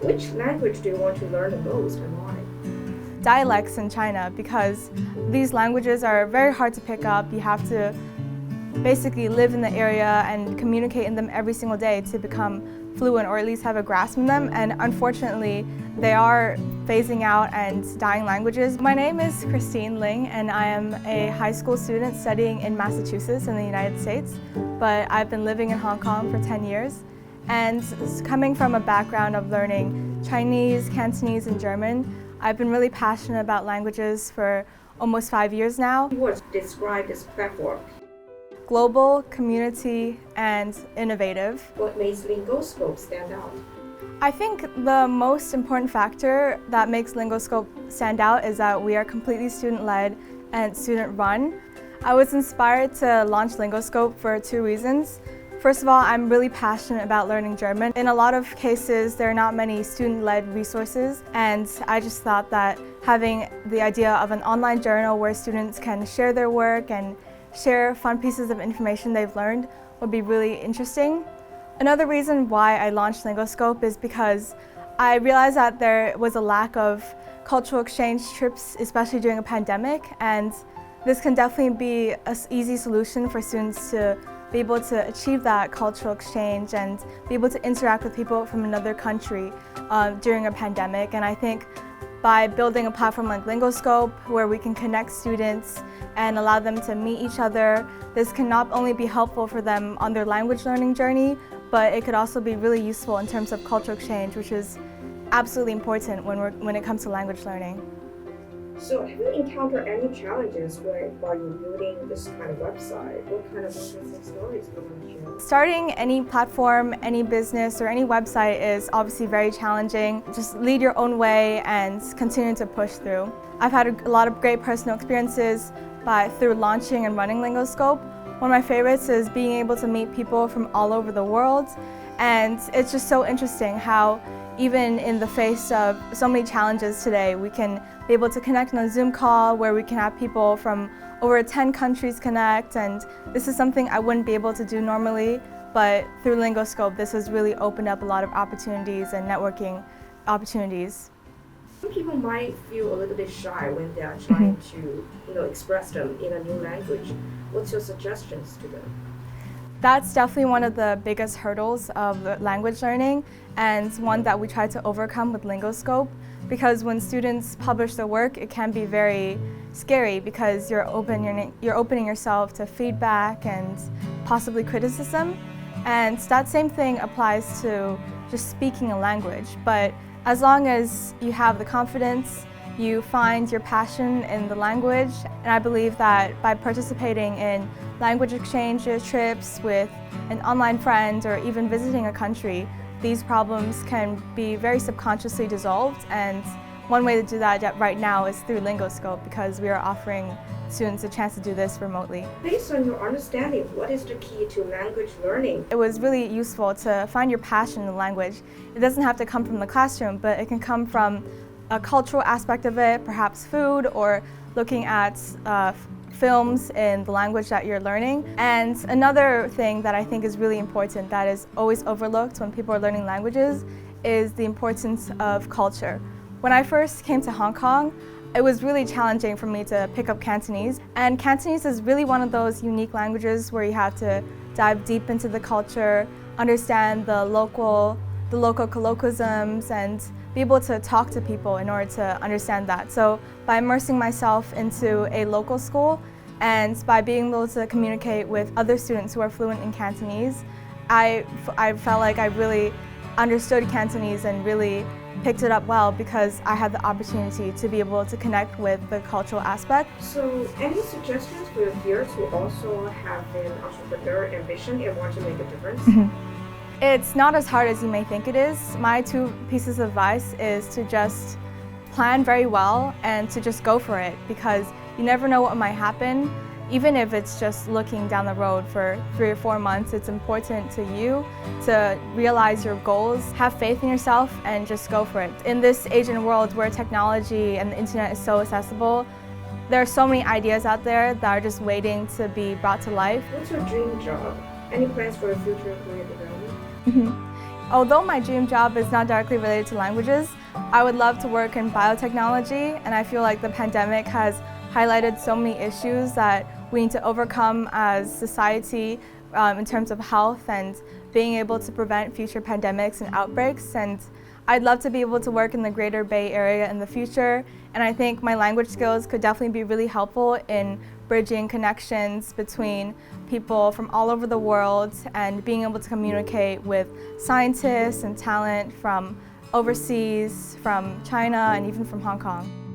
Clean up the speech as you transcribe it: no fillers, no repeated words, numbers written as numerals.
Which language do you want to learn the most and why? Dialects in China, because these languages are very hard to pick up. You have to basically live in the area and communicate in them every single day to become fluent or at least have a grasp in them, and unfortunately they are phasing out and dying languages. My name is Christine Ling and I am a high school student studying in Massachusetts in the United States, but I've been living in Hong Kong for 10 years. And coming from a background of learning Chinese, Cantonese, and German, I've been really passionate about languages for almost 5 years now. What describe this platform? Global, community, and innovative. What makes Lingoscope stand out? I think the most important factor that makes Lingoscope stand out is that we are completely student-led and student-run. I was inspired to launch Lingoscope for 2 reasons. First of all, I'm really passionate about learning German. In a lot of cases, there are not many student-led resources, and I just thought that having the idea of an online journal where students can share their work and share fun pieces of information they've learned would be really interesting. Another reason why I launched Lingoscope is because I realized that there was a lack of cultural exchange trips, especially during a pandemic, and this can definitely be an easy solution for students to be able to achieve that cultural exchange and be able to interact with people from another country during a pandemic. And I think by building a platform like Lingoscope, where we can connect students and allow them to meet each other, this can not only be helpful for them on their language learning journey, but it could also be really useful in terms of cultural exchange, which is absolutely important when it comes to language learning. So have you encountered any challenges while you're building this kind of website? What kind of interesting stories do you want to share? Starting any platform, any business, or any website is obviously very challenging. Just lead your own way and continue to push through. I've had a lot of great personal experiences through launching and running Lingoscope. One of my favorites is being able to meet people from all over the world, and it's just so interesting how even in the face of so many challenges today, we can be able to connect on a Zoom call where we can have people from over 10 countries connect, and this is something I wouldn't be able to do normally, but through Lingoscope, this has really opened up a lot of opportunities and networking opportunities. Some people might feel a little bit shy when they are trying to express them in a new language. What's your suggestions to them? That's definitely one of the biggest hurdles of language learning, and one that we try to overcome with Lingoscope, because when students publish their work, it can be very scary because you're opening yourself to feedback and possibly criticism. And that same thing applies to just speaking a language. But as long as you have the confidence, you find your passion in the language, and I believe that by participating in language exchange trips with an online friend or even visiting a country, these problems can be very subconsciously dissolved, and one way to do that right now is through Lingoscope, because we are offering students a chance to do this remotely. Based on your understanding, what is the key to language learning? It was really useful to find your passion in the language. It doesn't have to come from the classroom, but it can come from a cultural aspect of it, perhaps food, or looking at films in the language that you're learning. And another thing that I think is really important that is always overlooked when people are learning languages is the importance of culture. When I first came to Hong Kong, it was really challenging for me to pick up Cantonese. And Cantonese is really one of those unique languages where you have to dive deep into the culture, understand the local colloquialisms, and be able to talk to people in order to understand that. So by immersing myself into a local school and by being able to communicate with other students who are fluent in Cantonese, I felt like I really understood Cantonese and really picked it up well because I had the opportunity to be able to connect with the cultural aspect. So any suggestions for your peers who also have an entrepreneur ambition and want to make a difference? It's not as hard as you may think it is. My 2 pieces of advice is to just plan very well and to just go for it, because you never know what might happen. Even if it's just looking down the road for 3 or 4 months, it's important to you to realize your goals, have faith in yourself, and just go for it. In this age and world where technology and the internet is so accessible, there are so many ideas out there that are just waiting to be brought to life. What's your dream job? Any plans for your future career development? Although my dream job is not directly related to languages, I would love to work in biotechnology, and I feel like the pandemic has highlighted so many issues that we need to overcome as society in terms of health and being able to prevent future pandemics and outbreaks. And I'd love to be able to work in the greater Bay Area in the future, and I think my language skills could definitely be really helpful in bridging connections between people from all over the world and being able to communicate with scientists and talent from overseas, from China, and even from Hong Kong.